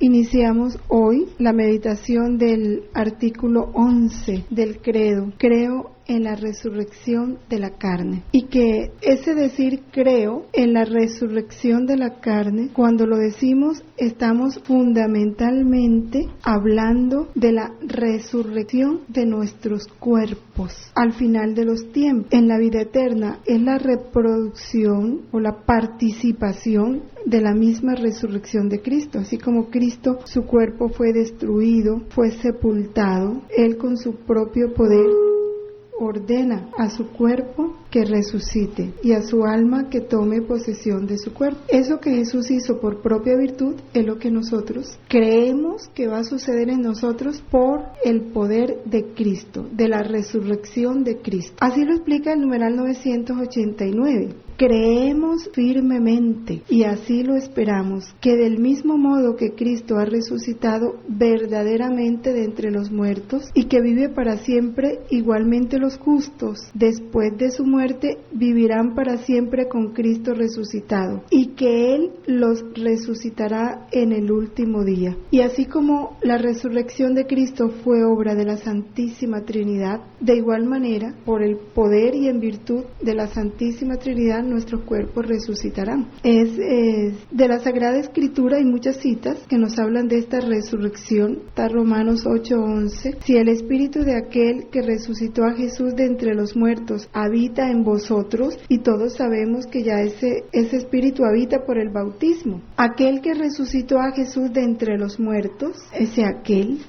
Iniciamos hoy la meditación del artículo 11 del credo. Creo en la resurrección de la carne. Y que ese decir creo en la resurrección de la carne, cuando lo decimos, estamos fundamentalmente hablando de la resurrección de nuestros cuerpos al final de los tiempos. En la vida eterna es la reproducción o la participación de la misma resurrección de Cristo. Así como Cristo, su cuerpo fue destruido, fue sepultado, Él con su propio poder ordena a su cuerpo que resucite y a su alma que tome posesión de su cuerpo. Eso que Jesús hizo por propia virtud es lo que nosotros creemos que va a suceder en nosotros por el poder de Cristo, de la resurrección de Cristo. Así lo explica el numeral 989. Creemos firmemente y así lo esperamos, que del mismo modo que Cristo ha resucitado verdaderamente de entre los muertos y que vive para siempre, igualmente los justos, después de su muerte, vivirán para siempre con Cristo resucitado, y que Él los resucitará en el último día. Y así como la resurrección de Cristo fue obra de la Santísima Trinidad, de igual manera, por el poder y en virtud de la Santísima Trinidad, nuestros cuerpos resucitarán. Es de la Sagrada Escritura hay muchas citas que nos hablan de esta resurrección. Está Romanos 8:11. Si el Espíritu de aquel que resucitó a Jesús de entre los muertos habita en vosotros, y todos sabemos que ya ese Espíritu habita por el bautismo. Aquel que resucitó a Jesús de entre los muertos,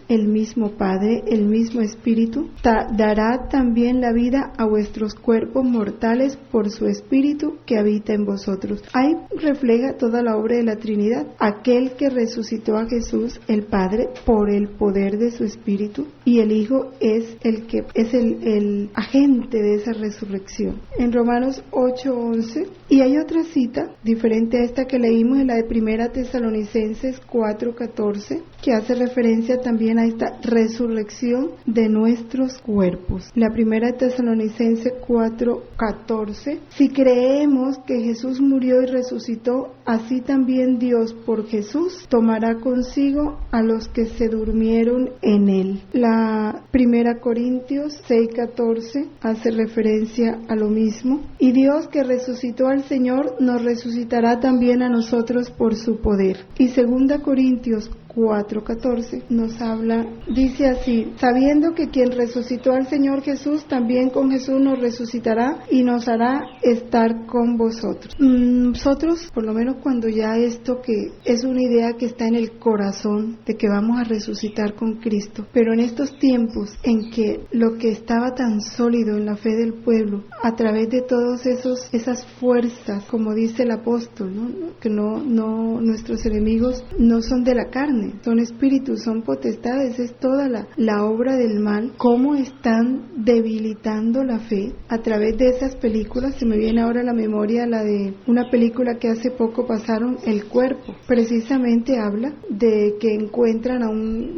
el mismo Padre, el mismo Espíritu, dará también la vida a vuestros cuerpos mortales por su Espíritu que habita en vosotros. Ahí refleja toda la obra de la Trinidad. Aquel que resucitó a Jesús, el Padre, por el poder de su Espíritu, y el Hijo es el agente de esa resurrección. En Romanos 8:11, y hay otra cita diferente a esta que leímos, en la de Primera Tesalonicenses 4:14, que hace referencia también a esta resurrección de nuestros cuerpos. La Primera Tesalonicenses 4:14, si creemos que Jesús murió y resucitó, así también Dios por Jesús tomará consigo a los que se durmieron en Él. La Primera Corintios 6:14 hace referencia a lo mismo. Y Dios que resucitó al Señor nos resucitará también a nosotros por su poder. Y Segunda Corintios 4:14 nos habla, dice así: sabiendo que quien resucitó al Señor Jesús, también con Jesús nos resucitará y nos hará estar con vosotros. Nosotros, por lo menos cuando ya esto que es una idea que está en el corazón de que vamos a resucitar con Cristo, pero en estos tiempos en que lo que estaba tan sólido en la fe del pueblo, a través de todos esas fuerzas, como dice el apóstol, que nuestros enemigos no son de la carne, son espíritus, son potestades, es toda la obra del mal, cómo están debilitando la fe a través de esas películas. Se me viene ahora a la memoria la de una película que hace poco pasaron, El Cuerpo. Precisamente habla de que encuentran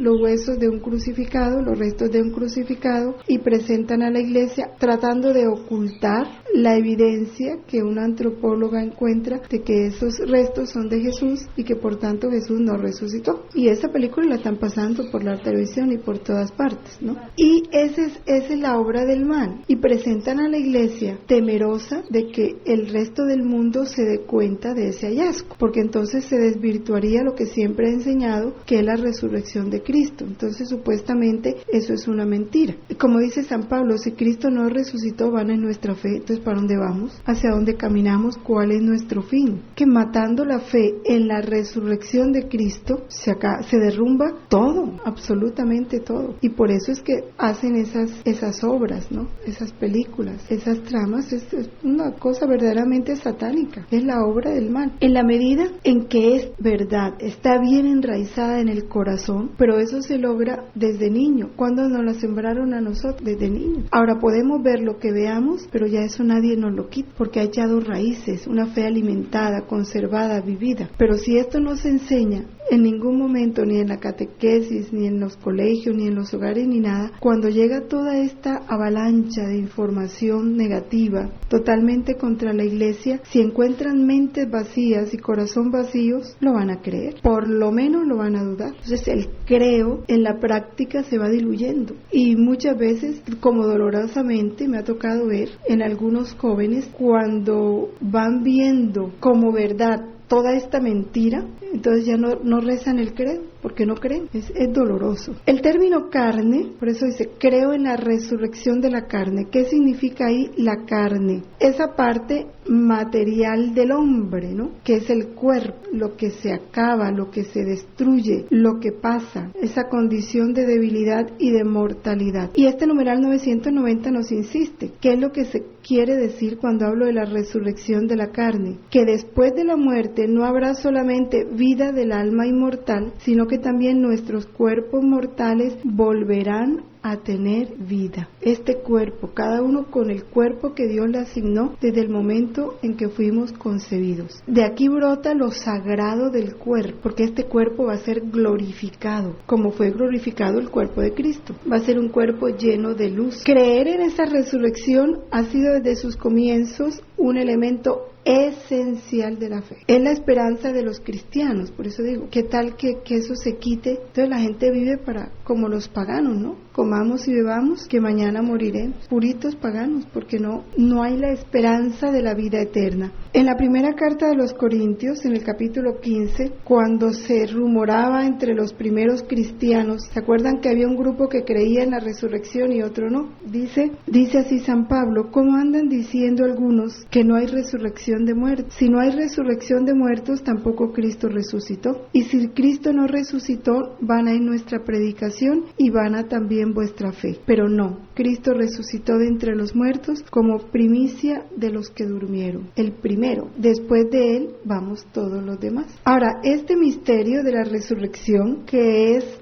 los huesos de un crucificado, los restos de un crucificado, y presentan a la iglesia tratando de ocultar la evidencia que una antropóloga encuentra de que esos restos son de Jesús y que por tanto Jesús no resucitó. Y esa película la están pasando por la televisión y por todas partes, ¿no? Y esa es la obra del mal. Y presentan a la iglesia temerosa de que el resto del mundo se dé cuenta de ese hallazgo, porque entonces se desvirtuaría lo que siempre he enseñado, que es la resurrección de Cristo. Entonces supuestamente eso es una mentira. Como dice San Pablo, si Cristo no resucitó, vana es nuestra fe. Entonces, ¿para dónde vamos? ¿Hacia dónde caminamos? ¿Cuál es nuestro fin? Que matando la fe en la resurrección de Cristo, se derrumba todo, absolutamente todo. Y por eso es que hacen esas obras, ¿no? Esas películas, esas tramas, es una cosa verdaderamente satánica. Es la obra del mal. En la medida en que es verdad, está bien enraizada en el corazón, pero eso se logra desde niño. Cuando nos la sembraron a nosotros, desde niño. Ahora podemos ver lo que veamos, pero ya eso nadie nos lo quita, porque ha echado raíces, una fe alimentada, conservada, vivida. Pero si esto nos enseña en ningún momento, ni en la catequesis, ni en los colegios, ni en los hogares, ni nada, cuando llega toda esta avalancha de información negativa, totalmente contra la iglesia, si encuentran mentes vacías y corazón vacíos, lo van a creer, por lo menos lo van a dudar. Entonces el creo en la práctica se va diluyendo, y muchas veces, como dolorosamente me ha tocado ver en algunos jóvenes, cuando van viendo como verdad toda esta mentira, entonces ya no rezan el credo, porque no creen, es doloroso. El término carne, por eso dice, creo en la resurrección de la carne. ¿Qué significa ahí la carne? Esa parte material del hombre, ¿no? Que es el cuerpo, lo que se acaba, lo que se destruye, lo que pasa, esa condición de debilidad y de mortalidad. Y este numeral 990 nos insiste, ¿qué es lo que se quiere decir cuando hablo de la resurrección de la carne? Que después de la muerte no habrá solamente vida del alma inmortal, sino que también nuestros cuerpos mortales volverán a tener vida. Este cuerpo, cada uno con el cuerpo que Dios le asignó desde el momento en que fuimos concebidos. De aquí brota lo sagrado del cuerpo, porque este cuerpo va a ser glorificado, como fue glorificado el cuerpo de Cristo. Va a ser un cuerpo lleno de luz. Creer en esa resurrección ha sido desde sus comienzos un elemento esencial de la fe. Es la esperanza de los cristianos, por eso digo, ¿qué tal que eso se quite? Entonces la gente vive como los paganos, ¿no? Comamos y bebamos, que mañana moriremos. Puritos paganos, porque no hay la esperanza de la vida eterna. En la primera carta de los Corintios, en el capítulo 15, cuando se rumoraba entre los primeros cristianos, ¿se acuerdan que había un grupo que creía en la resurrección y otro no? Dice así San Pablo, ¿cómo andan diciendo algunos que no hay resurrección de muertos? Si no hay resurrección de muertos, tampoco Cristo resucitó. Y si Cristo no resucitó, vana es nuestra predicación y vana también vuestra fe. Pero no, Cristo resucitó de entre los muertos como primicia de los que durmieron. El primero, después de él vamos todos los demás. Ahora, este misterio de la resurrección, que es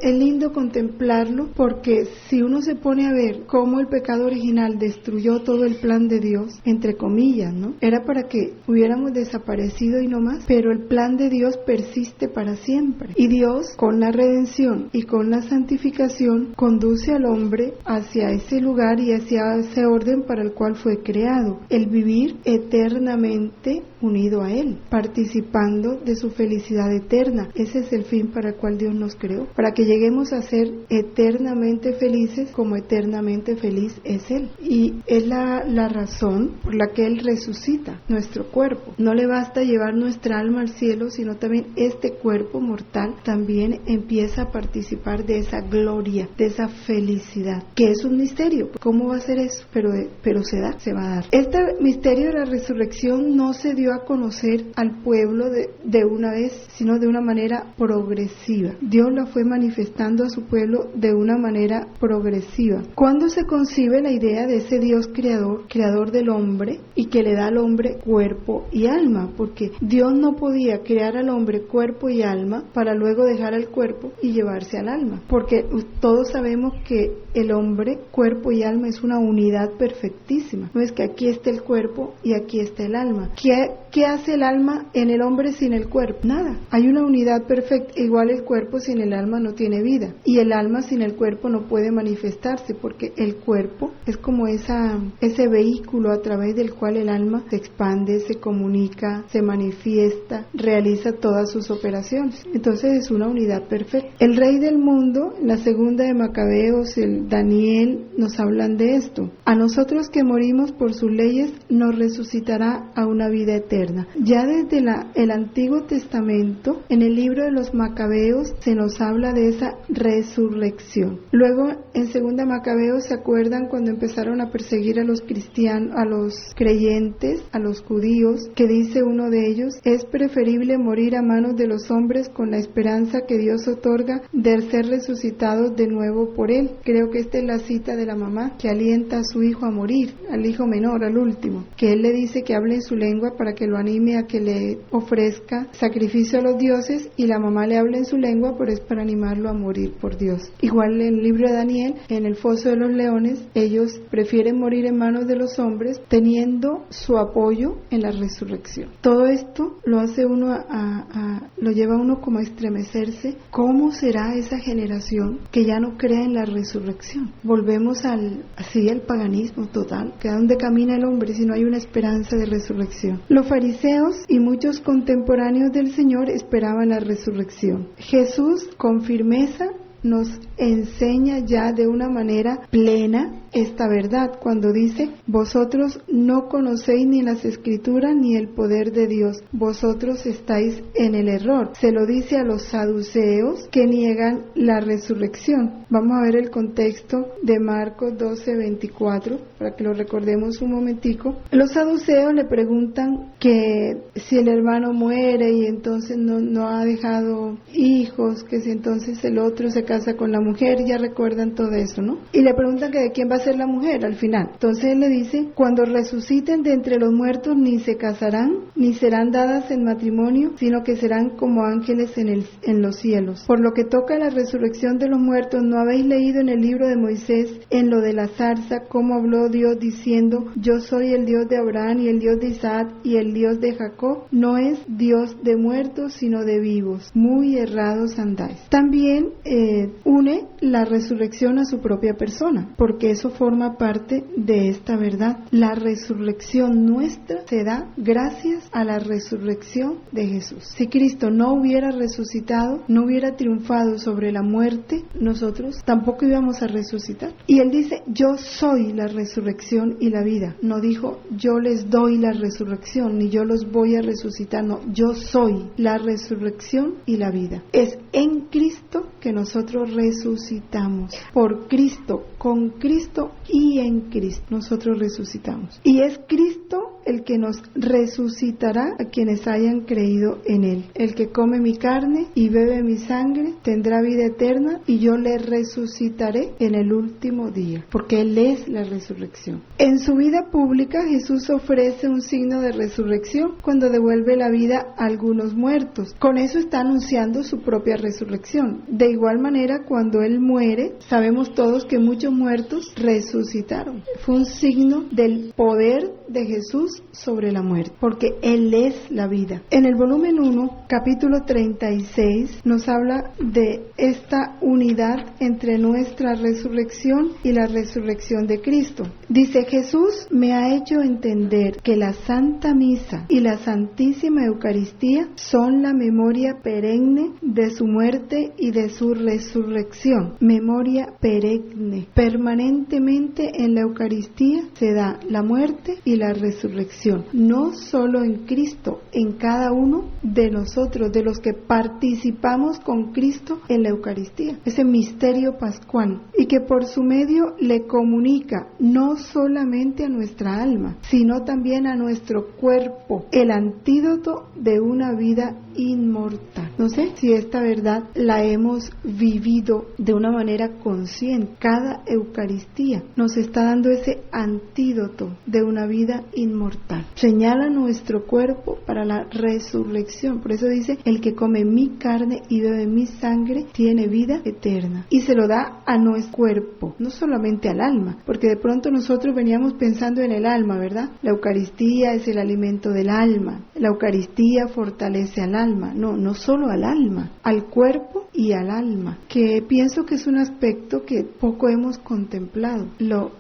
lindo contemplarlo, porque si uno se pone a ver cómo el pecado original destruyó todo el plan de Dios, entre comillas, ¿no? Era para que hubiéramos desaparecido y no más, pero el plan de Dios persiste para siempre. Y Dios, con la redención y con la santificación, conduce al hombre hacia ese lugar y hacia ese orden para el cual fue creado, el vivir eternamente unido a Él, participando de su felicidad eterna. Ese es el fin para el cual Dios nos creó, para que lleguemos a ser eternamente felices como eternamente feliz es Él. Y es la razón por la que Él resucita nuestro cuerpo. No le basta llevar nuestra alma al cielo, sino también este cuerpo mortal también empieza a participar de esa gloria, de esa felicidad, que es un misterio. ¿Cómo va a ser eso? Pero se va a dar. Este misterio de la resurrección no se dio a conocer al pueblo de una vez, sino de una manera progresiva. Dios la fue manifestando a su pueblo de una manera progresiva. ¿Cuándo se concibe la idea de ese Dios creador del hombre, y que le da al hombre cuerpo y alma? Porque Dios no podía crear al hombre cuerpo y alma para luego dejar al cuerpo y llevarse al alma, porque todos sabemos que el hombre, cuerpo y alma, es una unidad perfectísima. No es que aquí esté el cuerpo y aquí está el alma. ¿Qué hace el alma en el hombre sin el cuerpo? Nada. Hay una unidad perfecta. Igual el cuerpo sin el alma no tiene vida, y el alma sin el cuerpo no puede manifestarse, porque el cuerpo es como ese vehículo a través del cual el alma se expande, se comunica, se manifiesta, realiza todas sus operaciones. Entonces es una unidad perfecta. El rey del mundo, la segunda de Macabeos, el Daniel, nos hablan de esto. A nosotros que morimos por sus leyes, nos resucitará a una vida eterna. Ya desde el Antiguo Testamento, en el libro de los Macabeos, se nos habla de esa resurrección. Luego, en segunda Macabeos, ¿se acuerdan cuando empezaron a perseguir a los cristianos, a los creyentes, a los judíos? Que dice uno de ellos, es preferible morir a manos de los hombres con la esperanza que Dios otorga de ser resucitados de nuevo por Él. Creo que esta es la cita de la mamá que alienta a su hijo a morir, al hijo menor, al último, que él le dice que hable en su lengua para que lo anime a que le ofrezca sacrificio a los dioses, y la mamá le habla en su lengua, pero es para animarlo a morir por Dios. Igual en el libro de Daniel, en el foso de los leones, ellos prefieren morir en manos de los hombres teniendo su apoyo apoyo en la resurrección. Todo esto lo hace uno lo lleva a uno como a estremecerse. ¿Cómo será esa generación que ya no crea en la resurrección? Volvemos al paganismo total, que a dónde camina el hombre si no hay una esperanza de resurrección. Los fariseos y muchos contemporáneos del Señor esperaban la resurrección. Jesús con firmeza nos enseña ya de una manera plena esta verdad cuando dice: vosotros no conocéis ni las Escrituras ni el poder de Dios, vosotros estáis en el error. Se lo dice a los saduceos que niegan la resurrección. Vamos a ver el contexto de Marcos 12:24 para que lo recordemos un momentico. Los saduceos le preguntan que si el hermano muere y entonces no ha dejado hijos, que si entonces el otro se casa con la mujer, ya recuerdan todo eso, ¿no? Y le preguntan que de quién va a ser la mujer al final. Entonces él le dice: cuando resuciten de entre los muertos, ni se casarán, ni serán dadas en matrimonio, sino que serán como ángeles en los cielos. Por lo que toca a la resurrección de los muertos, ¿no habéis leído en el libro de Moisés, en lo de la zarza, cómo habló Dios diciendo: yo soy el Dios de Abraham y el Dios de Isaac y el Dios de Jacob? No es Dios de muertos, sino de vivos. Muy errados andáis. También une la resurrección a su propia persona, porque eso forma parte de esta verdad. La resurrección nuestra se da gracias a la resurrección de Jesús. Si Cristo no hubiera resucitado, no hubiera triunfado sobre la muerte, nosotros tampoco íbamos a resucitar. Y Él dice: yo soy la resurrección y la vida. No dijo: yo les doy la resurrección, ni yo los voy a resucitar. No, yo soy la resurrección y la vida. Es en Cristo que nosotros resucitamos. Por Cristo, con Cristo y en Cristo nosotros resucitamos. Y es Cristo el que nos resucitará a quienes hayan creído en Él. El que come mi carne y bebe mi sangre tendrá vida eterna, y yo le resucitaré en el último día, porque Él es la resurrección. En su vida pública, Jesús ofrece un signo de resurrección cuando devuelve la vida a algunos muertos. Con eso está anunciando su propia resurrección. De igual manera, cuando Él muere, sabemos todos que muchos muertos resucitaron. Fue un signo del poder de Jesús sobre la muerte, porque Él es la vida. En el volumen 1, capítulo 36, nos habla de esta unidad entre nuestra resurrección y la resurrección de Cristo. Dice: Jesús me ha hecho entender que la Santa Misa y la Santísima Eucaristía son la memoria perenne de su muerte y de su resurrección. Memoria perenne. Permanentemente en la Eucaristía se da la muerte y la resurrección, no solo en Cristo, en cada uno de nosotros, de los que participamos con Cristo en la Eucaristía, ese misterio pascual, y que por su medio le comunica no solamente a nuestra alma, sino también a nuestro cuerpo, el antídoto de una vida inmortal. No sé si esta verdad la hemos vivido de una manera consciente. Cada Eucaristía nos está dando ese antídoto de una vida inmortal. Señala nuestro cuerpo para la resurrección. Por eso dice: el que come mi carne y bebe mi sangre tiene vida eterna. Y se lo da a nuestro cuerpo, no solamente al alma, porque de pronto nosotros veníamos pensando en el alma, ¿verdad? La Eucaristía es el alimento del alma. La Eucaristía fortalece al alma. No solo al alma, al cuerpo y al alma, que pienso que es un aspecto que poco hemos contemplado,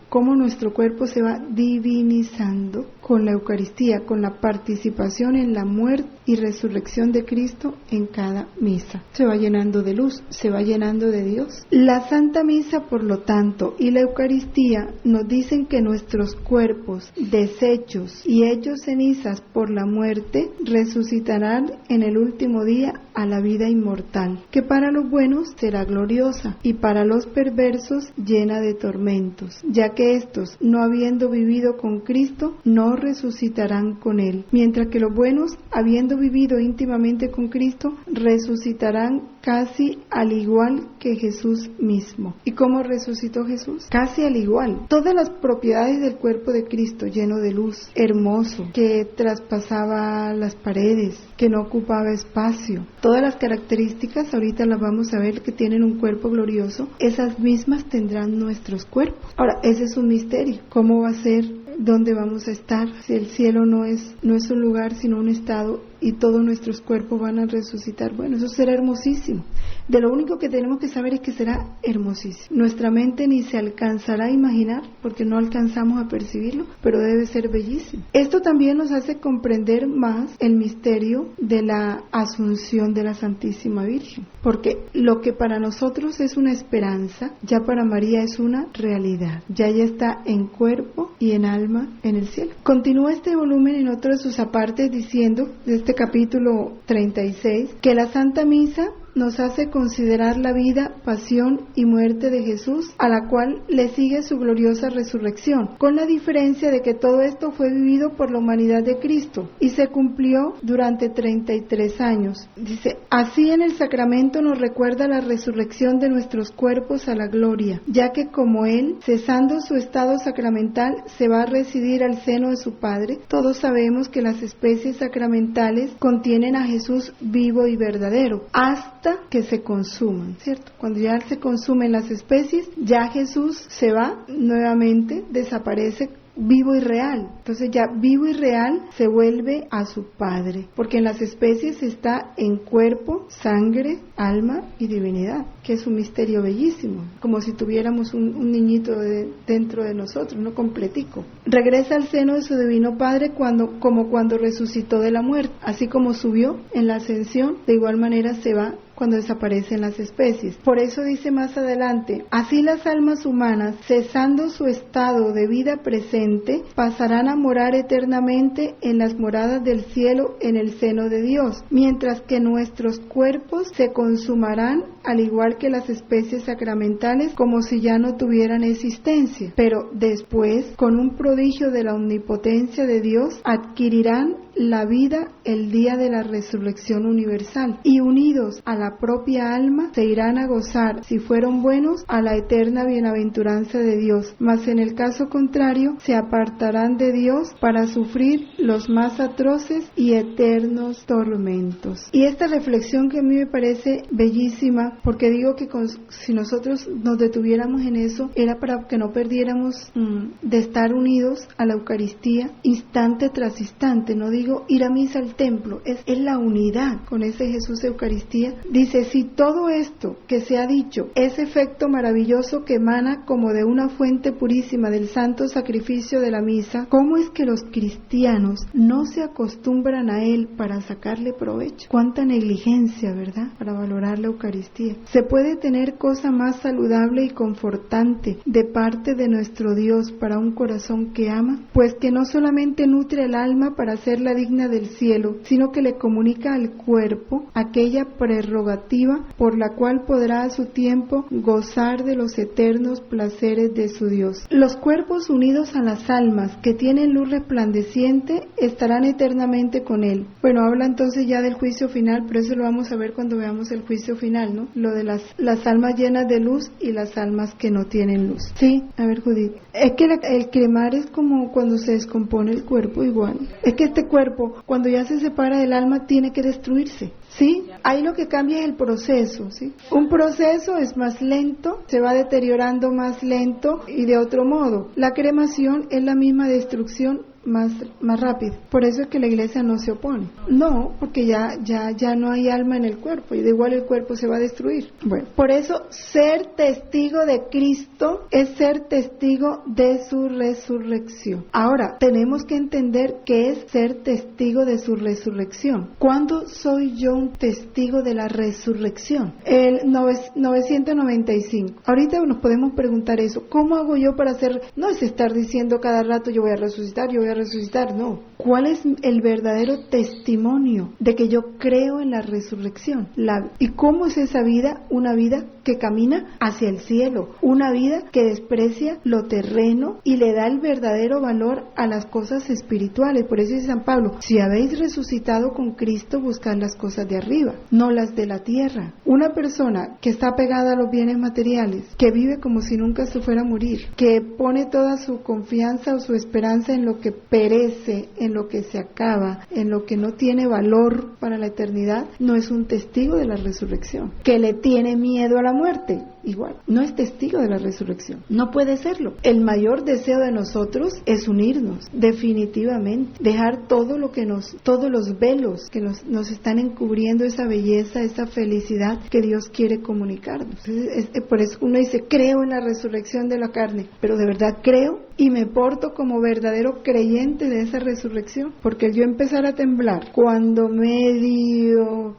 cómo nuestro cuerpo se va divinizando con la Eucaristía, con la participación en la muerte y resurrección de Cristo en cada misa. Se va llenando de luz, se va llenando de Dios. La Santa Misa, por lo tanto, y la Eucaristía nos dicen que nuestros cuerpos deshechos y hechos cenizas por la muerte resucitarán en el último día a la vida inmortal, que para los buenos será gloriosa y para los perversos llena de tormentos, ya que éstos, no habiendo vivido con Cristo, no resucitarán con Él, mientras que los buenos, habiendo vivido íntimamente con Cristo, resucitarán casi al igual que Jesús mismo. ¿Y cómo resucitó Jesús? Casi al igual. Todas las propiedades del cuerpo de Cristo, lleno de luz, hermoso, que traspasaba las paredes, que no ocupaba espacio. Todas las características, ahorita las vamos a ver, que tienen un cuerpo glorioso, esas mismas tendrán nuestros cuerpos. Ahora, ese es un misterio. ¿Cómo va a ser dónde vamos a estar, si el cielo no es un lugar sino un estado y todos nuestros cuerpos van a resucitar. Bueno, eso será hermosísimo. De lo único que tenemos que saber es que será hermosísimo. Nuestra mente ni se alcanzará a imaginar porque no alcanzamos a percibirlo, pero debe ser bellísimo. Esto también nos hace comprender más el misterio de la Asunción de la Santísima Virgen, porque lo que para nosotros es una esperanza, ya para María es una realidad. Ya ella está en cuerpo y en alma en el cielo. Continúa este volumen en otro de sus apartes diciendo, de este capítulo 36, que la Santa Misa nos hace considerar la vida, pasión y muerte de Jesús, a la cual le sigue su gloriosa resurrección, con la diferencia de que todo esto fue vivido por la humanidad de Cristo y se cumplió durante 33 años. Dice, así en el sacramento nos recuerda la resurrección de nuestros cuerpos a la gloria, ya que como Él, cesando su estado sacramental, se va a residir al seno de su Padre, todos sabemos que las especies sacramentales contienen a Jesús vivo y verdadero, hasta que se consuman, ¿cierto? Cuando ya se consumen las especies, ya Jesús se va nuevamente, desaparece vivo y real. Entonces ya vivo y real se vuelve a su Padre, porque en las especies está en cuerpo, sangre, alma y divinidad, que es un misterio bellísimo, como si tuviéramos un niñito dentro de nosotros, no completico. Regresa al seno de su divino Padre como cuando resucitó de la muerte, así como subió en la ascensión, de igual manera se va cuando desaparecen las especies. Por eso dice más adelante, así las almas humanas, cesando su estado de vida presente, pasarán a morar eternamente en las moradas del cielo en el seno de Dios, mientras que nuestros cuerpos se consumarán al igual que las especies sacramentales, como si ya no tuvieran existencia, pero después, con un prodigio de la omnipotencia de Dios, adquirirán la vida el día de la resurrección universal, y unidos a la propia alma se irán a gozar, si fueron buenos, a la eterna bienaventuranza de Dios, mas en el caso contrario se apartarán de Dios para sufrir los más atroces y eternos tormentos. Y esta reflexión que a mí me parece bellísima, porque digo que si nosotros nos detuviéramos en eso, era para que no perdiéramos de estar unidos a la Eucaristía instante tras instante. No digo ir a misa al templo, es la unidad con ese Jesús de Eucaristía. Dice, si todo esto que se ha dicho es efecto maravilloso que emana como de una fuente purísima del santo sacrificio de la misa, ¿cómo es que los cristianos no se acostumbran a él para sacarle provecho? Cuánta negligencia, ¿verdad?, para valorar la Eucaristía. ¿Se puede tener cosa más saludable y confortante de parte de nuestro Dios para un corazón que ama? Pues que no solamente nutre el alma para hacerla digna del cielo, sino que le comunica al cuerpo aquella prerrogativa por la cual podrá a su tiempo gozar de los eternos placeres de su Dios. Los cuerpos unidos a las almas que tienen luz resplandeciente estarán eternamente con él. Bueno, habla entonces ya del juicio final, pero eso lo vamos a ver cuando veamos el juicio final, ¿no? Lo de las almas llenas de luz y las almas que no tienen luz. Sí, a ver, Judith. Es que el cremar es como cuando se descompone el cuerpo igual. Es que este cuerpo, cuando ya se separa del alma, tiene que destruirse. ¿Sí? Ahí lo que cambia es el proceso, ¿sí? Un proceso es más lento, se va deteriorando más lento y de otro modo. La cremación es la misma destrucción más rápido. Por eso es que la iglesia no se opone. No, porque ya no hay alma en el cuerpo y de igual el cuerpo se va a destruir. Bueno, por eso ser testigo de Cristo es ser testigo de su resurrección. Ahora, tenemos que entender qué es ser testigo de su resurrección. ¿Cuándo soy yo un testigo de la resurrección? El 995. Ahorita nos podemos preguntar eso. ¿Cómo hago yo para hacer? No es estar diciendo cada rato yo voy a resucitar, no. ¿Cuál es el verdadero testimonio de que yo creo en la resurrección? ¿Y cómo es esa vida? Una vida que camina hacia el cielo, una vida que desprecia lo terreno y le da el verdadero valor a las cosas espirituales. Por eso dice San Pablo, si habéis resucitado con Cristo, buscad las cosas de arriba, no las de la tierra. Una persona que está pegada a los bienes materiales, que vive como si nunca se fuera a morir, que pone toda su confianza o su esperanza en lo que perece, en lo que se acaba, en lo que no tiene valor para la eternidad, no es un testigo de la resurrección. Que le tiene miedo a la muerte, igual, no es testigo de la resurrección, no puede serlo. El mayor deseo de nosotros es unirnos, definitivamente, dejar todo lo que todos los velos que nos están encubriendo esa belleza, esa felicidad que Dios quiere comunicarnos. Por eso uno dice, creo en la resurrección de la carne, pero de verdad creo y me porto como verdadero creyente de esa resurrección, porque yo empezar a temblar cuando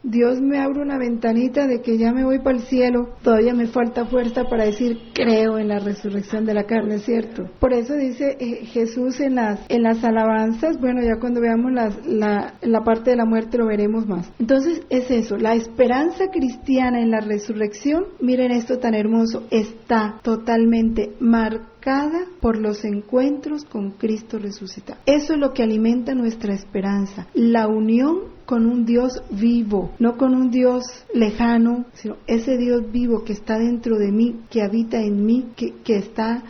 Dios me abre una ventanita de que ya me voy para el cielo, todavía me falta fuerza para decir creo en la resurrección de la carne, ¿cierto? Por eso dice Jesús en las alabanzas, bueno, ya cuando veamos la parte de la muerte lo veremos más. Entonces es eso, la esperanza cristiana en la resurrección, miren esto tan hermoso, está totalmente marcada por los encuentros con Cristo resucitado. Eso es lo que alimenta nuestra esperanza, la unión con un Dios vivo, no con un Dios lejano, sino ese Dios vivo que está dentro de mí, que habita en mí, que está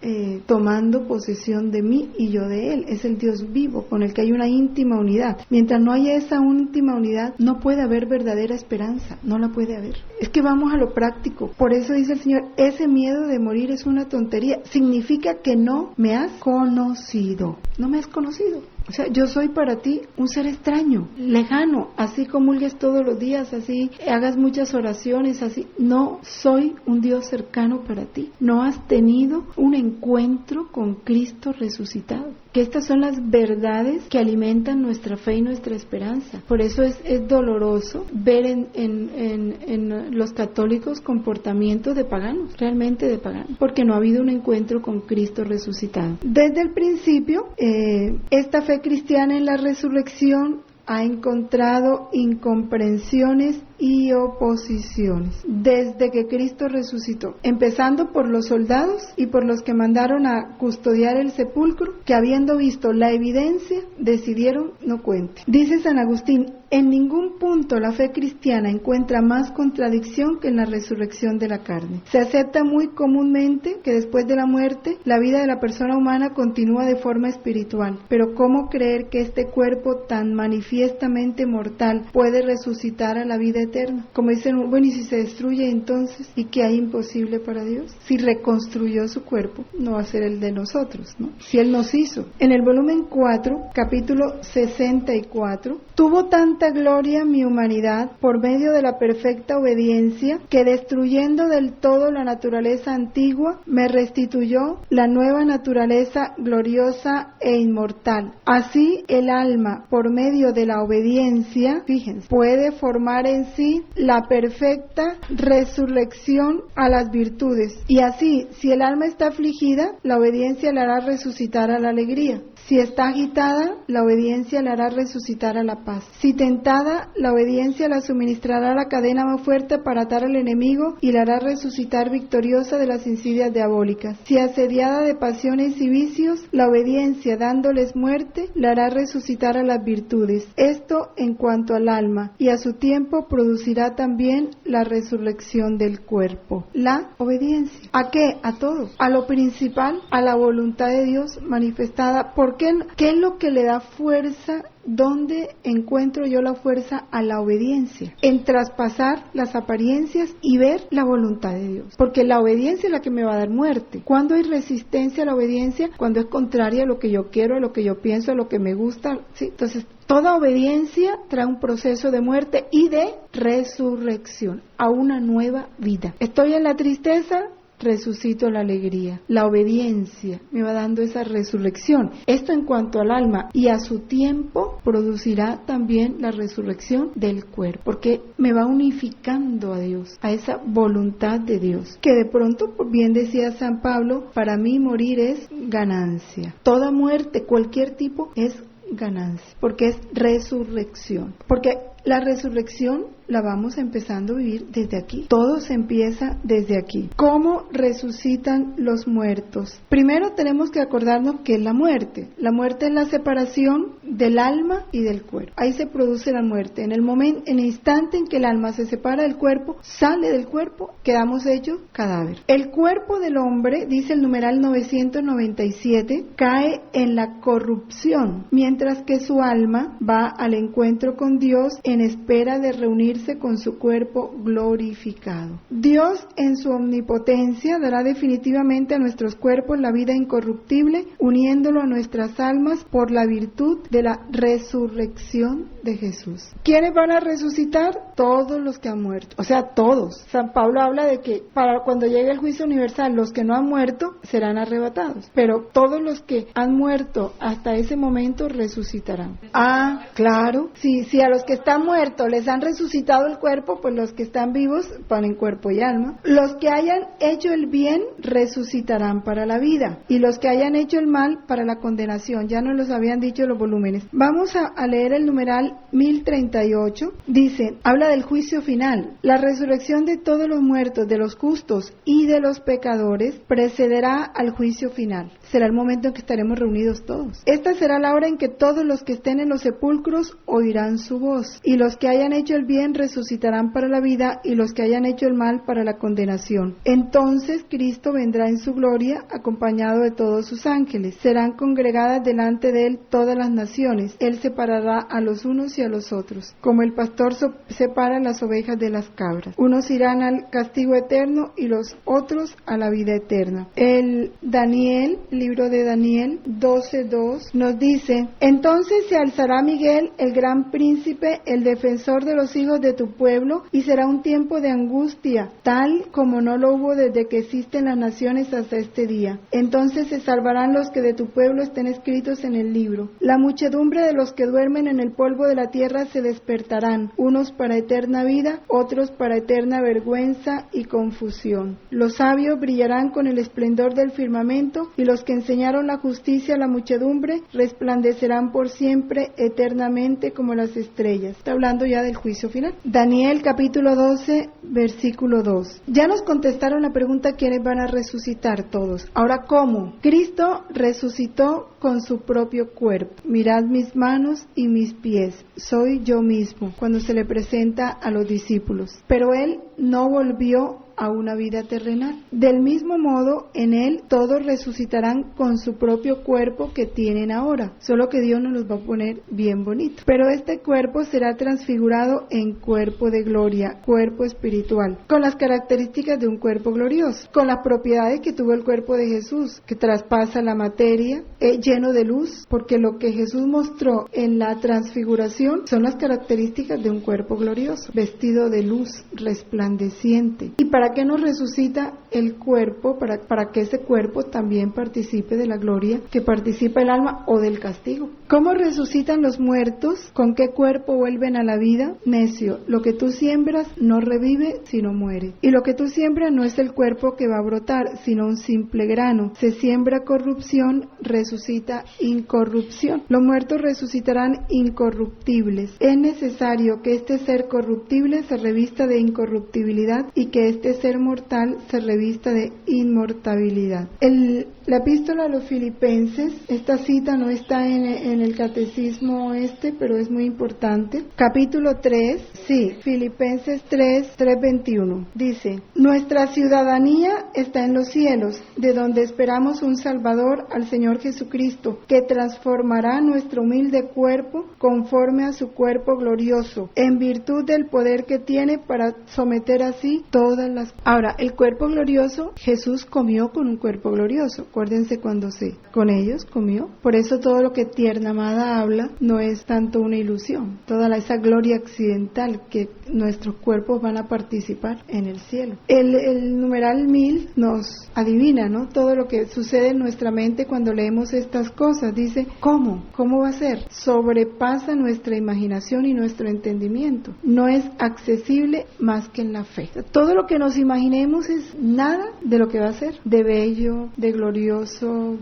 tomando posesión de mí y yo de Él. Es el Dios vivo con el que hay una íntima unidad. Mientras no haya esa íntima unidad, no puede haber verdadera esperanza, no la puede haber. Es que vamos a lo práctico. Por eso dice el Señor, ese miedo de morir es una tontería. Significa que no me has conocido. No me has conocido. O sea, yo soy para ti un ser extraño, lejano, así comulgues todos los días, así hagas muchas oraciones, así. No soy un Dios cercano para ti. No has tenido un encuentro con Cristo resucitado. Que estas son las verdades que alimentan nuestra fe y nuestra esperanza. Por eso es doloroso ver en los católicos comportamientos de paganos, realmente de paganos, porque no ha habido un encuentro con Cristo resucitado. Desde el principio, esta fe cristiana en la resurrección ha encontrado incomprensiones y oposiciones desde que Cristo resucitó, empezando por los soldados y por los que mandaron a custodiar el sepulcro, que habiendo visto la evidencia decidieron no cuente. Dice San Agustín, en ningún punto la fe cristiana encuentra más contradicción que en la resurrección de la carne. Se acepta muy comúnmente que después de la muerte la vida de la persona humana continúa de forma espiritual, pero ¿cómo creer que este cuerpo tan manifiestamente mortal puede resucitar a la vida eterna? Como dicen, bueno, ¿y si se destruye entonces? ¿Y qué hay imposible para Dios? Si reconstruyó su cuerpo, no va a ser el de nosotros, ¿no? Si Él nos hizo. En el volumen 4, capítulo 64, tuvo tanta gloria mi humanidad por medio de la perfecta obediencia que destruyendo del todo la naturaleza antigua, me restituyó la nueva naturaleza gloriosa e inmortal. Así el alma, por medio de la obediencia, fíjense, puede formar en sí la perfecta resurrección a las virtudes. Y así, si el alma está afligida, la obediencia la hará resucitar a la alegría. Si está agitada, la obediencia la hará resucitar a la paz. Si tentada, la obediencia la suministrará la cadena más fuerte para atar al enemigo y la hará resucitar victoriosa de las insidias diabólicas. Si asediada de pasiones y vicios, la obediencia, dándoles muerte, la hará resucitar a las virtudes. Esto en cuanto al alma, y a su tiempo producirá también la resurrección del cuerpo. La obediencia. ¿A qué? A todo. A lo principal, a la voluntad de Dios manifestada. ¿Qué es lo que le da fuerza? ¿Dónde encuentro yo la fuerza? A la obediencia, en traspasar las apariencias y ver la voluntad de Dios, porque la obediencia es la que me va a dar muerte. ¿Cuándo hay resistencia a la obediencia? Cuando es contraria a lo que yo quiero, a lo que yo pienso, a lo que me gusta, ¿sí? Entonces, toda obediencia trae un proceso de muerte y de resurrección a una nueva vida. Estoy en la tristeza, resucito la alegría. La obediencia me va dando esa resurrección. Esto en cuanto al alma, y a su tiempo producirá también la resurrección del cuerpo, porque me va unificando a Dios, a esa voluntad de Dios, que de pronto, bien decía San Pablo, para mí morir es ganancia. Toda muerte, cualquier tipo, es ganancia, porque es resurrección, porque la resurrección la vamos empezando a vivir desde aquí. Todo se empieza desde aquí. ¿Cómo resucitan los muertos? Primero tenemos que acordarnos qué es la muerte. La muerte es la separación del alma y del cuerpo. Ahí se produce la muerte. En el instante en que el alma se separa del cuerpo, sale del cuerpo, quedamos hechos cadáver. El cuerpo del hombre, dice el numeral 997, cae en la corrupción, mientras que su alma va al encuentro con Dios en espera de reunirse con su cuerpo glorificado. Dios, en su omnipotencia, dará definitivamente a nuestros cuerpos la vida incorruptible, uniéndolo a nuestras almas por la virtud de la resurrección de Jesús. ¿Quiénes van a resucitar? Todos los que han muerto, o sea, todos. San Pablo habla de que para cuando llegue el juicio universal, los que no han muerto serán arrebatados, pero todos los que han muerto hasta ese momento resucitarán. Ah, claro, si a los que están muertos les han resucitado el cuerpo, pues los que están vivos van en cuerpo y alma. Los que hayan hecho el bien resucitarán para la vida, y los que hayan hecho el mal para la condenación. Ya nos los habían dicho los volúmenes. Vamos a leer el numeral 1038. Dice, habla del juicio final. La resurrección de todos los muertos, de los justos y de los pecadores, precederá al juicio final. Será el momento en que estaremos reunidos todos. Esta será la hora en que todos los que estén en los sepulcros oirán su voz, y los que hayan hecho el bien resucitarán para la vida, y los que hayan hecho el mal para la condenación. Entonces Cristo vendrá en su gloria, acompañado de todos sus ángeles. Serán congregadas delante de él todas las naciones. Él separará a los unos y a los otros, como el pastor separa las ovejas de las cabras. Unos irán al castigo eterno y los otros a la vida eterna. El libro de Daniel 12:2 nos dice, entonces se alzará Miguel, el gran príncipe, el defensor de los hijos de tu pueblo, y será un tiempo de angustia, tal como no lo hubo desde que existen las naciones hasta este día. Entonces se salvarán los que de tu pueblo estén escritos en el libro. La muchedumbre de los que duermen en el polvo de la tierra se despertarán, unos para eterna vida, otros para eterna vergüenza y confusión. Los sabios brillarán con el esplendor del firmamento, y los que enseñaron la justicia a la muchedumbre resplandecerán por siempre, eternamente como las estrellas. Está hablando ya del juicio final. Daniel capítulo 12, versículo 2. Ya nos contestaron la pregunta, ¿quiénes van a resucitar? Todos. Ahora, ¿cómo? Cristo resucitó con su propio cuerpo. Mirad mis manos y mis pies, soy yo mismo, cuando se le presenta a los discípulos. Pero él no volvió a una vida terrenal. Del mismo modo, en él todos resucitarán con su propio cuerpo que tienen ahora, solo que Dios nos los va a poner bien bonito. Pero este cuerpo será transfigurado en cuerpo de gloria, cuerpo espiritual, con las características de un cuerpo glorioso, con las propiedades que tuvo el cuerpo de Jesús, que traspasa la materia, lleno de luz, porque lo que Jesús mostró en la transfiguración son las características de un cuerpo glorioso, vestido de luz resplandeciente. Y ¿para qué nos resucita el cuerpo? Para que ese cuerpo también participe de la gloria que participa el alma, o del castigo. ¿Cómo resucitan los muertos? ¿Con qué cuerpo vuelven a la vida? Necio, lo que tú siembras no revive sino muere. Y lo que tú siembras no es el cuerpo que va a brotar, sino un simple grano. Se siembra corrupción, resucita incorrupción. Los muertos resucitarán incorruptibles. Es necesario que este ser corruptible se revista de incorruptibilidad, y que este ser mortal se revista de inmortabilidad. La epístola a los Filipenses, esta cita no está en el catecismo pero es muy importante. Capítulo 3, Filipenses 3:21. Dice, nuestra ciudadanía está en los cielos, de donde esperamos un Salvador, al Señor Jesucristo, que transformará nuestro humilde cuerpo conforme a su cuerpo glorioso, en virtud del poder que tiene para someter así todas las... Ahora, el cuerpo glorioso, Jesús comió con un cuerpo glorioso. Acuérdense cuando con ellos comió. Por eso todo lo que Tierna Amada habla no es tanto una ilusión. Toda esa gloria accidental que nuestros cuerpos van a participar en el cielo. El numeral 1000 nos adivina, ¿no? Todo lo que sucede en nuestra mente cuando leemos estas cosas. Dice, ¿cómo? ¿Cómo va a ser? Sobrepasa nuestra imaginación y nuestro entendimiento. No es accesible más que en la fe. Todo lo que nos imaginemos es nada de lo que va a ser, de bello, de glorioso,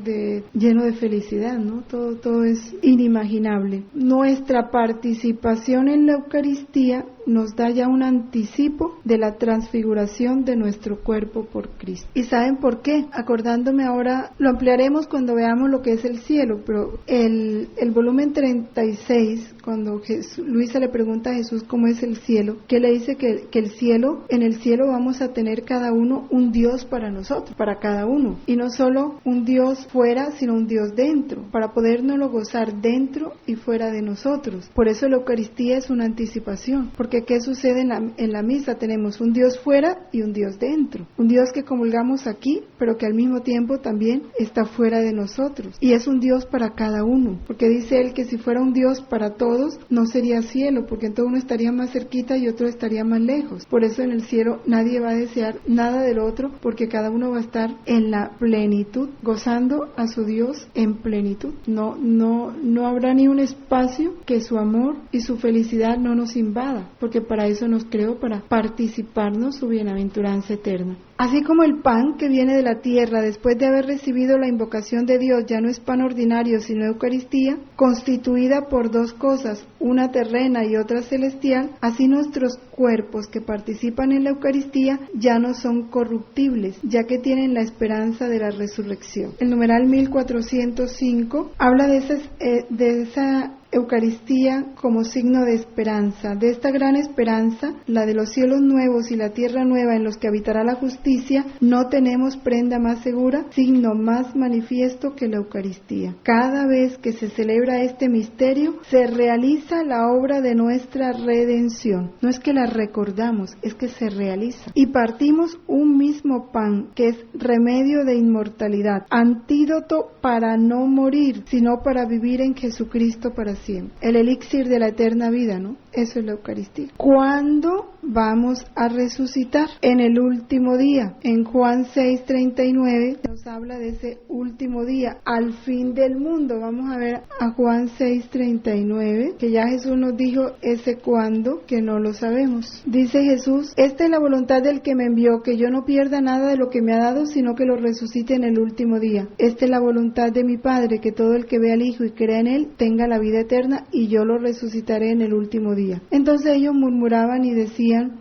de lleno de felicidad, ¿no? Todo es inimaginable. Nuestra participación en la Eucaristía nos da ya un anticipo de la transfiguración de nuestro cuerpo por Cristo. ¿Y saben por qué? Acordándome ahora, lo ampliaremos cuando veamos lo que es el cielo, pero el volumen 36, cuando Luisa le pregunta a Jesús cómo es el cielo, que le dice que el cielo, en el cielo vamos a tener cada uno un Dios para nosotros, para cada uno, y no solo un Dios fuera, sino un Dios dentro, para podérnoslo gozar dentro y fuera de nosotros. Por eso la Eucaristía es una anticipación, porque ¿qué sucede en la misa? Tenemos un Dios fuera y un Dios dentro, un Dios que comulgamos aquí, pero que al mismo tiempo también está fuera de nosotros, y es un Dios para cada uno, porque dice él que si fuera un Dios para todos, no sería cielo, porque entonces uno estaría más cerquita y otro estaría más lejos. Por eso en el cielo nadie va a desear nada del otro, porque cada uno va a estar en la plenitud, gozando a su Dios en plenitud. No habrá ni un espacio que su amor y su felicidad no nos invada, porque para eso nos creó, para participarnos su bienaventuranza eterna. Así como el pan que viene de la tierra después de haber recibido la invocación de Dios ya no es pan ordinario sino Eucaristía, constituida por dos cosas, una terrena y otra celestial, así nuestros cuerpos que participan en la Eucaristía ya no son corruptibles, ya que tienen la esperanza de la resurrección. El numeral 1405 habla de esa Eucaristía como signo de esperanza, de esta gran esperanza, la de los cielos nuevos y la tierra nueva en los que habitará la justicia. No tenemos prenda más segura, signo más manifiesto que la Eucaristía. Cada vez que se celebra este misterio, se realiza la obra de nuestra redención. No es que la recordamos, es que se realiza. Y partimos un mismo pan, que es remedio de inmortalidad, antídoto para no morir, sino para vivir en Jesucristo para siempre. El elixir de la eterna vida, ¿no? Eso es la Eucaristía. ¿Cuándo vamos a resucitar? En el último día. En Juan 6:39 nos habla de ese último día, al fin del mundo. Vamos a ver a Juan 6:39, que ya Jesús nos dijo ese cuándo, que no lo sabemos. Dice Jesús: esta es la voluntad del que me envió, que yo no pierda nada de lo que me ha dado, sino que lo resucite en el último día. Esta es la voluntad de mi Padre, que todo el que vea al Hijo y crea en Él tenga la vida eterna, y yo lo resucitaré en el último día. Entonces ellos murmuraban y decían,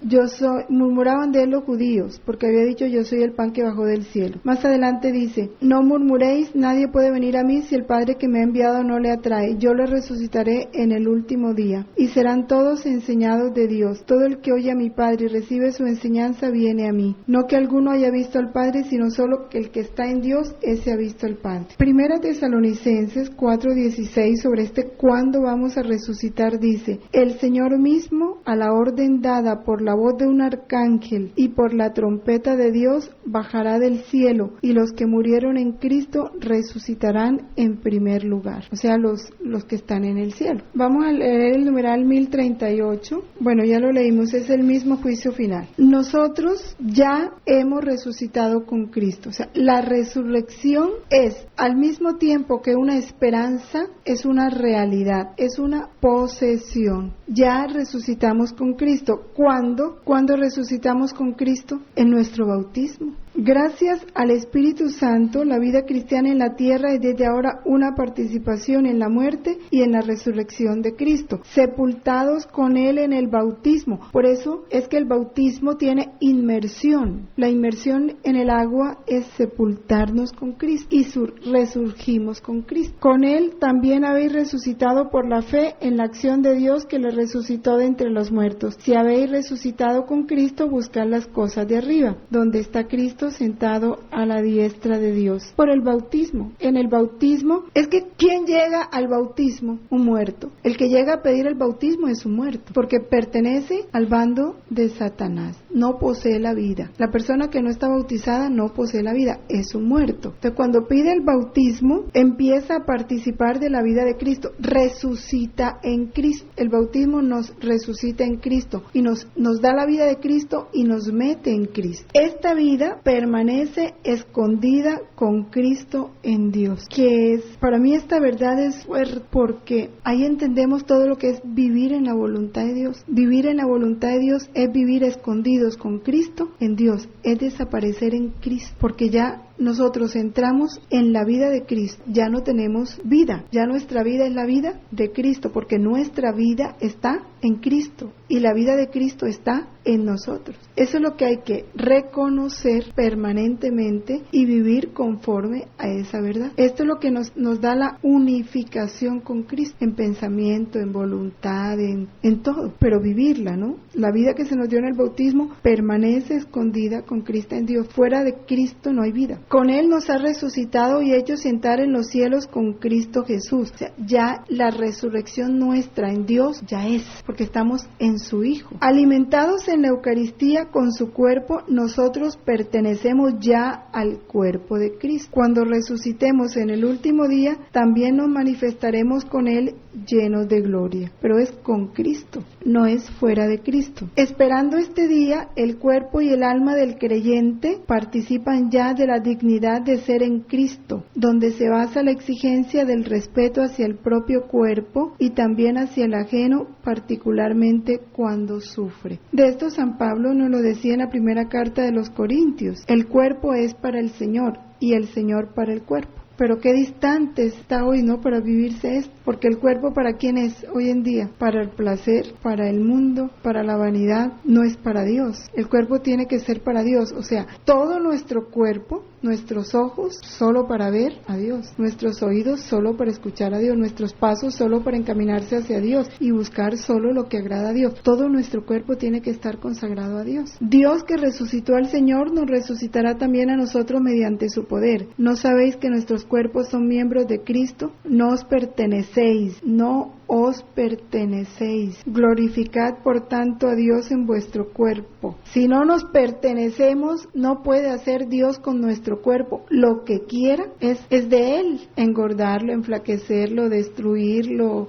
murmuraban de él los judíos, porque había dicho, yo soy el pan que bajó del cielo. Más adelante dice, no murmuréis, nadie puede venir a mí si el Padre que me ha enviado no le atrae, yo le resucitaré en el último día. Y serán todos enseñados de Dios. Todo el que oye a mi Padre y recibe su enseñanza viene a mí. No que alguno haya visto al Padre, sino solo que el que está en Dios, ese ha visto al Padre. Primera Tesalonicenses 4:16, sobre cuándo vamos a resucitar, dice, el Señor mismo, a la orden dada por la voz de un arcángel y por la trompeta de Dios, bajará del cielo, y los que murieron en Cristo resucitarán en primer lugar. O sea, los que están en el cielo. Vamos a leer el numeral 1038. Bueno, ya lo leímos, es el mismo juicio final. Nosotros ya hemos resucitado con Cristo. O sea, la resurrección es, al mismo tiempo que una esperanza, es una realidad, es una posesión. Ya resucitamos con Cristo. ¿Cuándo? ¿Cuándo resucitamos con Cristo? En nuestro bautismo. Gracias al Espíritu Santo, la vida cristiana en la tierra es desde ahora una participación en la muerte y en la resurrección de Cristo, sepultados con Él en el bautismo. Por eso es que el bautismo tiene inmersión. La inmersión en el agua es sepultarnos con Cristo y resurgimos con Cristo. Con Él también habéis resucitado por la fe en la acción de Dios que le resucitó de entre los muertos. Si habéis resucitado con Cristo, buscad las cosas de arriba, donde está Cristo sentado a la diestra de Dios. Por el bautismo. En el bautismo, es que ¿quién llega al bautismo? Un muerto. El que llega a pedir el bautismo es un muerto, porque pertenece al bando de Satanás. No posee la vida. La persona que no está bautizada no posee la vida, es un muerto. Entonces, cuando pide el bautismo, empieza a participar de la vida de Cristo. Resucita en Cristo. El bautismo nos resucita en Cristo y nos da la vida de Cristo y nos mete en Cristo. Esta vida permanece escondida con Cristo en Dios. Que es, para mí esta verdad es fuerte, porque ahí entendemos todo lo que es vivir en la voluntad de Dios. Vivir en la voluntad de Dios es vivir escondidos con Cristo en Dios, es desaparecer en Cristo, porque ya nosotros entramos en la vida de Cristo, ya no tenemos vida, ya nuestra vida es la vida de Cristo, porque nuestra vida está en Cristo y la vida de Cristo está en nosotros. Eso es lo que hay que reconocer permanentemente y vivir conforme a esa verdad. Esto es lo que nos da la unificación con Cristo, en pensamiento, en voluntad, en todo, pero vivirla, ¿no? La vida que se nos dio en el bautismo permanece escondida con Cristo en Dios. Fuera de Cristo no hay vida. Con Él nos ha resucitado y hecho sentar en los cielos con Cristo Jesús. O sea, ya la resurrección nuestra en Dios ya es, porque estamos en su Hijo. Alimentados en la Eucaristía con su cuerpo, nosotros pertenecemos ya al cuerpo de Cristo. Cuando resucitemos en el último día, también nos manifestaremos con Él llenos de gloria, pero es con Cristo, no es fuera de Cristo. Esperando este día, el cuerpo y el alma del creyente participan ya de la dignidad de ser en Cristo, donde se basa la exigencia del respeto hacia el propio cuerpo y también hacia el ajeno, particularmente cuando sufre. De esto San Pablo nos lo decía en la primera carta de los Corintios: el cuerpo es para el Señor y el Señor para el cuerpo. Pero qué distante está hoy, ¿no?, para vivirse esto, porque el cuerpo, ¿para quién es hoy en día? Para el placer, para el mundo, para la vanidad, no es para Dios. El cuerpo tiene que ser para Dios, o sea, todo nuestro cuerpo, nuestros ojos solo para ver a Dios, nuestros oídos solo para escuchar a Dios, nuestros pasos solo para encaminarse hacia Dios y buscar solo lo que agrada a Dios. Todo nuestro cuerpo tiene que estar consagrado a Dios. Dios, que resucitó al Señor, nos resucitará también a nosotros mediante su poder. ¿No sabéis que nuestros cuerpos son miembros de Cristo? No os pertenecéis, no os pertenecéis. Glorificad por tanto a Dios en vuestro cuerpo. Si no nos pertenecemos, no puede hacer Dios con nuestro cuerpo lo que quiera, es de Él. Engordarlo, enflaquecerlo, destruirlo,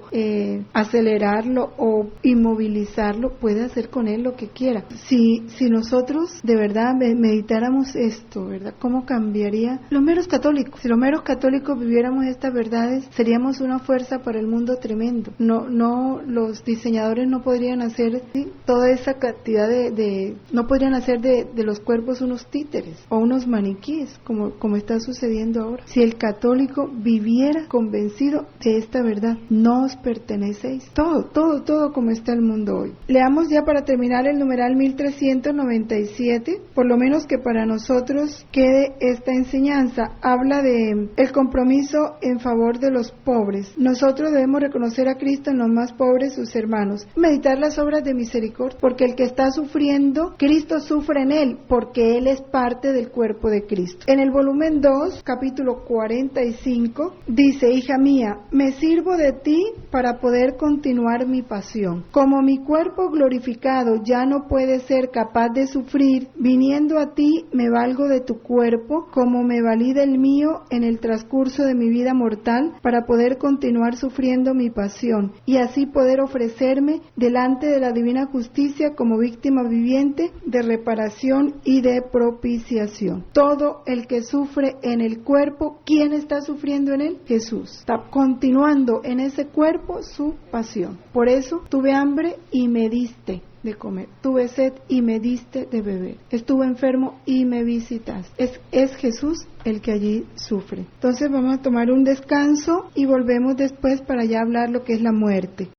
acelerarlo o inmovilizarlo, puede hacer con Él lo que quiera. Si nosotros de verdad meditáramos esto, ¿verdad?, ¿cómo cambiaría los meros católicos? Si los meros católicos viviéramos estas verdades, seríamos una fuerza para el mundo tremendo. No, los diseñadores no podrían hacer, ¿sí?, toda esa cantidad no podrían hacer de los cuerpos unos títeres o unos maniquíes, como está sucediendo ahora. Si el católico viviera convencido de esta verdad: no os pertenecéis. Todo como está el mundo hoy. Leamos ya para terminar el numeral 1397, por lo menos que para nosotros quede esta enseñanza. Habla de el compromiso en favor de los pobres. Nosotros debemos reconocer a Cristo en los más pobres, sus hermanos. Meditar las obras de misericordia, porque el que está sufriendo, Cristo sufre en él, porque él es parte del cuerpo de Cristo. En el volumen 2, capítulo 45, dice: hija mía, me sirvo de ti para poder continuar mi pasión. Como mi cuerpo glorificado ya no puede ser capaz de sufrir, viniendo a ti me valgo de tu cuerpo, como me valí del mío en el transcurso de mi vida mortal, para poder continuar sufriendo mi pasión, y así poder ofrecerme delante de la divina justicia como víctima viviente de reparación y de propiciación. Todo el que sufre en el cuerpo, ¿quién está sufriendo en él? Jesús. Está continuando en ese cuerpo su pasión. Por eso tuve hambre y me diste de comer, tuve sed y me diste de beber, estuve enfermo y me visitaste. Es Jesús el que allí sufre. Entonces vamos a tomar un descanso y volvemos después para ya hablar lo que es la muerte.